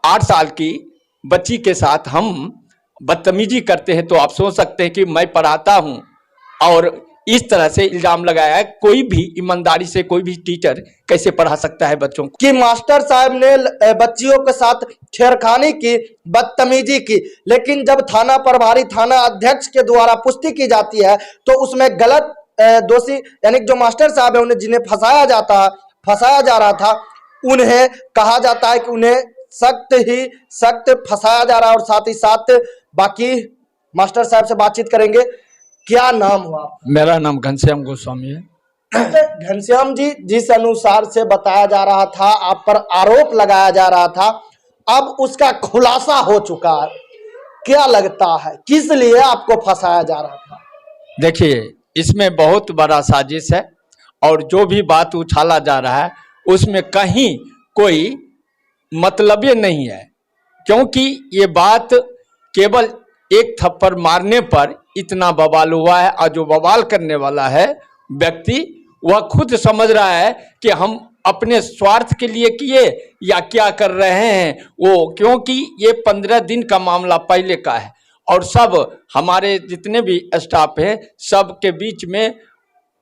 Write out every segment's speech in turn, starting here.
8 साल की बच्ची के साथ हम बदतमीजी करते हैं तो आप सोच सकते हैं कि मैं पढ़ाता हूं और इस तरह से इल्जाम लगाया है। कोई भी ईमानदारी से कोई भी टीचर कैसे पढ़ा सकता है बच्चों को कि मास्टर साहब ने बच्चियों के साथ छेड़खानी की, बदतमीजी की, लेकिन जब थाना प्रभारी, थाना अध्यक्ष के द्वारा पुष्टि की जाती है तो उसमें गलत दोषी यानी जो मास्टर साहब है उन्हें जिन्हें फंसाया जा रहा था उन्हें कहा जाता है कि उन्हें सख्त ही सख्त फंसाया जा रहा है। और साथ ही साथ बाकी मास्टर साहब से बातचीत करेंगे। क्या नाम हुआ? मेरा नाम घनश्याम गोस्वामी है। घनश्याम जी, जिस अनुसार से बताया जा रहा था, आप पर आरोप लगाया जा रहा था, अब उसका खुलासा हो चुका है। क्या लगता है किस लिए आपको फंसाया जा रहा था? देखिए, इसमें बहुत बड़ा साजिश है और जो भी बात उछाला जा रहा है उसमें कहीं कोई मतलब नहीं है, क्योंकि ये बात केवल एक थप्पड़ मारने पर इतना बवाल हुआ है और जो बवाल करने वाला है व्यक्ति वह खुद समझ रहा है कि हम अपने स्वार्थ के लिए किए या क्या कर रहे हैं वो, क्योंकि ये 15 दिन का मामला पहले का है और सब हमारे जितने भी स्टाफ हैं सब के बीच में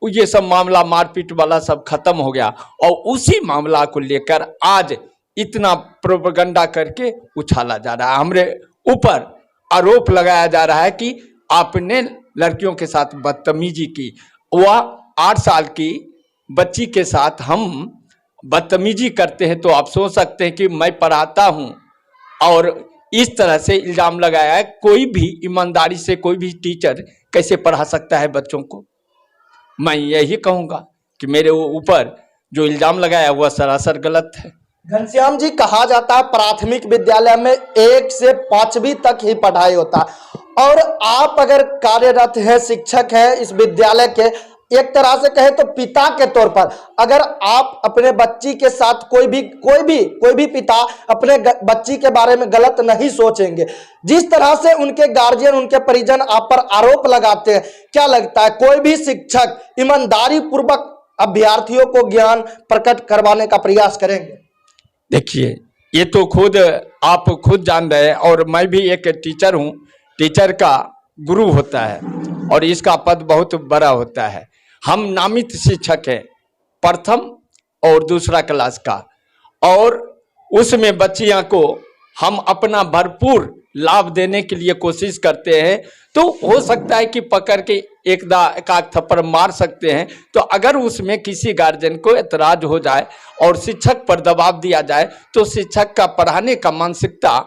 ये सब मामला मारपीट वाला सब खत्म हो गया और उसी मामला को लेकर आज इतना प्रोपेगेंडा करके उछाला जा रहा है। हमारे ऊपर आरोप लगाया जा रहा है कि आपने लड़कियों के साथ बदतमीजी की। वह 8 साल की बच्ची के साथ हम बदतमीजी करते हैं तो आप सोच सकते हैं कि मैं पढ़ाता हूं और इस तरह से इल्जाम लगाया है। कोई भी ईमानदारी से कोई भी टीचर कैसे पढ़ा सकता है बच्चों को? मैं यही कहूंगा कि मेरे ऊपर जो इल्जाम लगाया वह सरासर गलत है। घनश्याम जी, कहा जाता है प्राथमिक विद्यालय में 1 से 5वीं तक ही पढ़ाई होता है और आप अगर कार्यरत हैं, शिक्षक हैं इस विद्यालय के, एक तरह से कहे तो पिता के तौर पर, अगर आप अपने बच्ची के साथ कोई भी पिता अपने बच्ची के बारे में गलत नहीं सोचेंगे। जिस तरह से उनके गार्जियन, उनके परिजन आप पर आरोप लगाते हैं, क्या लगता है कोई भी शिक्षक ईमानदारी पूर्वक अभ्यर्थियों को ज्ञान प्रकट करवाने का प्रयास करेंगे? देखिए, ये तो आप खुद जान रहे हैं और मैं भी एक टीचर हूँ। टीचर का गुरु होता है और इसका पद बहुत बड़ा होता है। हम नामित शिक्षक हैं, प्रथम और दूसरा क्लास का, और उसमें बच्चियां को हम अपना भरपूर लाभ देने के लिए कोशिश करते हैं। तो हो सकता है कि पकड़ के एक थप्पड़ मार सकते हैं, तो अगर उसमें किसी गार्जियन को एतराज हो जाए और शिक्षक पर दबाव दिया जाए तो शिक्षक का पढ़ाने का मानसिकता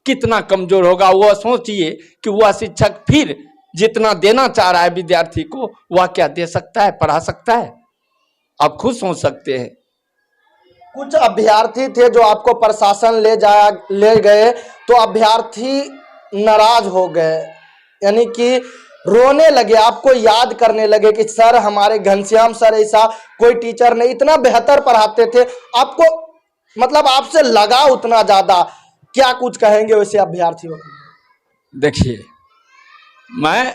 कितना कमजोर होगा। वह सोचिए कि वह शिक्षक फिर जितना देना चाह रहा है विद्यार्थी को वह क्या दे सकता है, पढ़ा सकता है? आप खुद सोच सकते हैं। कुछ अभ्यर्थी थे जो आपको प्रशासन ले गए तो अभ्यर्थी नाराज हो गए, यानी कि रोने लगे, आपको याद करने लगे कि सर, हमारे घनश्याम सर ऐसा कोई टीचर नहीं, इतना बेहतर पढ़ाते थे, आपको मतलब आपसे लगा उतना ज्यादा। क्या कुछ कहेंगे वैसे अभ्यर्थियों को? देखिए, मैं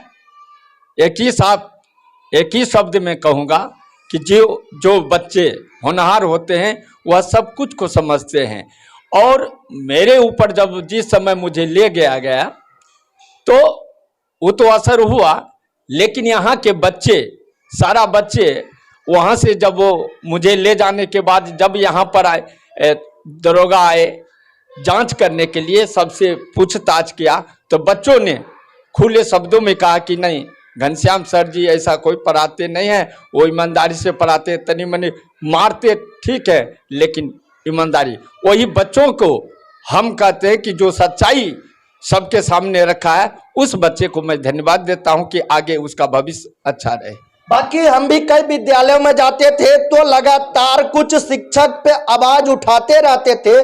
एक ही शब्द में कहूँगा कि जो बच्चे होनहार होते हैं वह सब कुछ को समझते हैं। और मेरे ऊपर जब जिस समय मुझे ले गया तो वो तो असर हुआ, लेकिन यहाँ के सारा बच्चे वहाँ से जब वो मुझे ले जाने के बाद जब यहाँ पर आए, दरोगा आए जांच करने के लिए, सबसे पूछताछ किया तो बच्चों ने खुले शब्दों में कहा कि नहीं, घनश्याम सर जी ऐसा कोई पढ़ाते नहीं है, वो ईमानदारी से पढ़ाते, तनी मनी मारते ठीक है लेकिन ईमानदारी। वही बच्चों को हम कहते हैं कि जो सच्चाई सबके सामने रखा है उस बच्चे को मैं धन्यवाद देता हूं कि आगे उसका भविष्य अच्छा रहे। बाकी हम भी कई विद्यालयों में जाते थे तो लगातार कुछ शिक्षक पे आवाज उठाते रहते थे,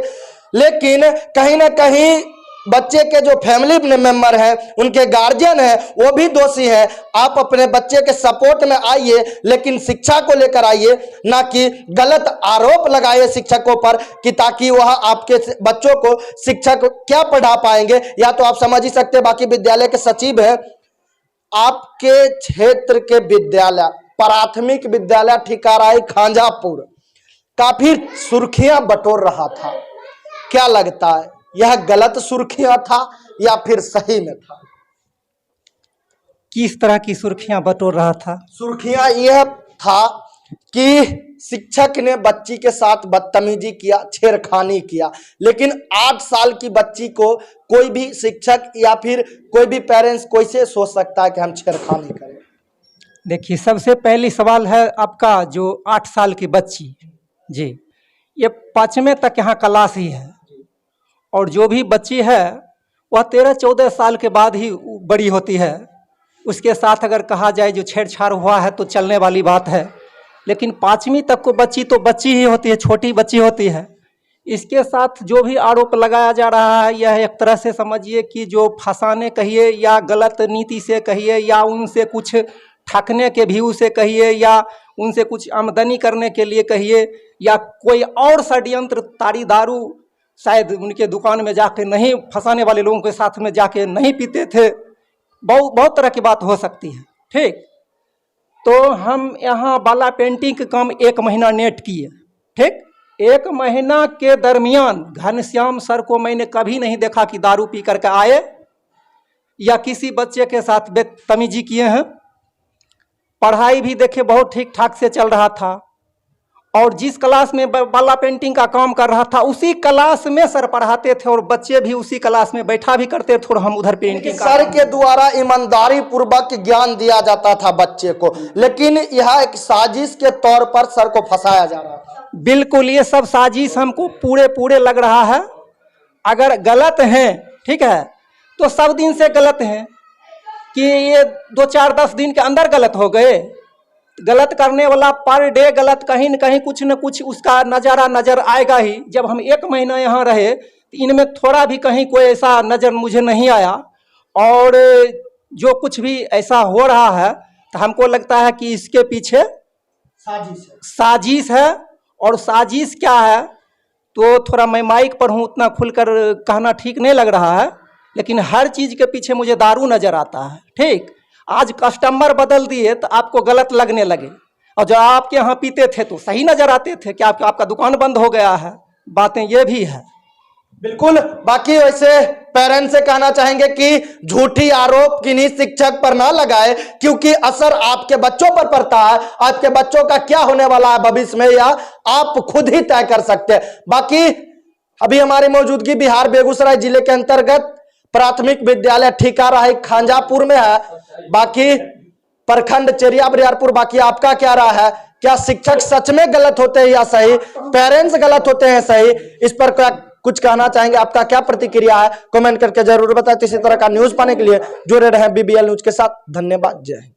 लेकिन कहीं ना कहीं बच्चे के जो फैमिली मेंबर हैं, उनके गार्जियन हैं, वो भी दोषी हैं। आप अपने बच्चे के सपोर्ट में आइए, लेकिन शिक्षा को लेकर आइए, ना कि गलत आरोप लगाइए शिक्षकों पर कि ताकि वह आपके बच्चों को शिक्षक क्या पढ़ा पाएंगे। या तो आप समझ ही सकते हैं, बाकी विद्यालय के सचिव हैं, आपके क्षेत्र के विद्यालय, प्राथमिक विद्यालय ठिकाराई खांजापुर काफी सुर्खियां बटोर रहा था। क्या लगता है यह गलत सुर्खियां था या फिर सही में था? किस तरह की सुर्खियां बटोर रहा था? सुर्खियां यह था कि शिक्षक ने बच्ची के साथ बदतमीजी किया, छेड़खानी किया, लेकिन 8 साल की बच्ची को कोई भी शिक्षक या फिर कोई भी पेरेंट्स कैसे सोच सकता है कि हम छेड़खानी करें? देखिए, सबसे पहली सवाल है आपका, जो 8 साल की बच्ची जी, ये 5वें तक यहाँ क्लास ही है, और जो भी बच्ची है वह 13-14 साल के बाद ही बड़ी होती है। उसके साथ अगर कहा जाए जो छेड़छाड़ हुआ है तो चलने वाली बात है, लेकिन 5वीं तक को बच्ची तो बच्ची ही होती है, छोटी बच्ची होती है। इसके साथ जो भी आरोप लगाया जा रहा है, यह एक तरह से समझिए कि जो फंसाने कहिए या गलत नीति से कहिए या उनसे कुछ ठगने के व्यू से कहिए या उनसे कुछ आमदनी करने के लिए कहिए या कोई और षड्यंत्र, ताड़ी दारू शायद उनके दुकान में जाके नहीं, फंसाने वाले लोगों के साथ में जाके नहीं पीते थे, बहुत तरह की बात हो सकती है। ठीक, तो हम यहाँ बाला पेंटिंग का काम 1 महीना नेट किए। ठीक, 1 महीना के दरमियान घनश्याम सर को मैंने कभी नहीं देखा कि दारू पी करके आए या किसी बच्चे के साथ बदतमीजी किए हैं। पढ़ाई भी देखे बहुत ठीक ठाक से चल रहा था, और जिस क्लास में बाला पेंटिंग का काम कर रहा था उसी क्लास में सर पढ़ाते थे और बच्चे भी उसी क्लास में बैठा भी करते थे और हम उधर पेंटिंग सर के द्वारा ईमानदारी पूर्वक ज्ञान दिया जाता था बच्चे को, लेकिन यह एक साजिश के तौर पर सर को फंसाया जा रहा था। बिल्कुल, ये सब साजिश हमको पूरे लग रहा है। अगर गलत हैं, ठीक है, तो सब दिन से गलत हैं कि ये 2-4-10 दिन के अंदर गलत हो गए। गलत करने वाला पर डे गलत कहीं न कुछ उसका नज़ारा नज़र आएगा ही। जब हम 1 महीना यहाँ रहे तो इनमें थोड़ा भी कहीं कोई ऐसा नज़र मुझे नहीं आया, और जो कुछ भी ऐसा हो रहा है तो हमको लगता है कि इसके पीछे साजिश है। और साजिश क्या है तो थोड़ा मैं माइक पर हूँ, उतना खुलकर कहना ठीक नहीं लग रहा है, लेकिन हर चीज़ के पीछे मुझे दारू नज़र आता है। ठीक, आज कस्टमर बदल दिए तो आपको गलत लगने लगे, और जो आपके यहाँ पीते थे तो सही नज़र आते थे कि आपका दुकान बंद हो गया है। बातें ये भी है। बिल्कुल। बाकी वैसे पेरेंट्स से कहना चाहेंगे कि झूठी आरोप किन्हीं शिक्षक पर ना लगाए, क्योंकि असर आपके बच्चों पर पड़ता है। आपके बच्चों का क्या होने वाला है भविष्य में, या आप खुद ही तय कर सकते हैं। बाकी अभी हमारी मौजूदगी बिहार बेगूसराय जिले के अंतर्गत प्राथमिक विद्यालय ठिकाराही खांजापुर में है, बाकी प्रखंड चेरिया बरियारपुर। बाकी आपका क्या राय है, क्या शिक्षक सच में गलत होते हैं या सही, पेरेंट्स गलत होते हैं सही, इस पर क्या कुछ कहना चाहेंगे? आपका क्या प्रतिक्रिया है, कमेंट करके जरूर बताएं। इसी तरह का न्यूज पाने के लिए जुड़े रहें BBL न्यूज के साथ। धन्यवाद, जय हिंद।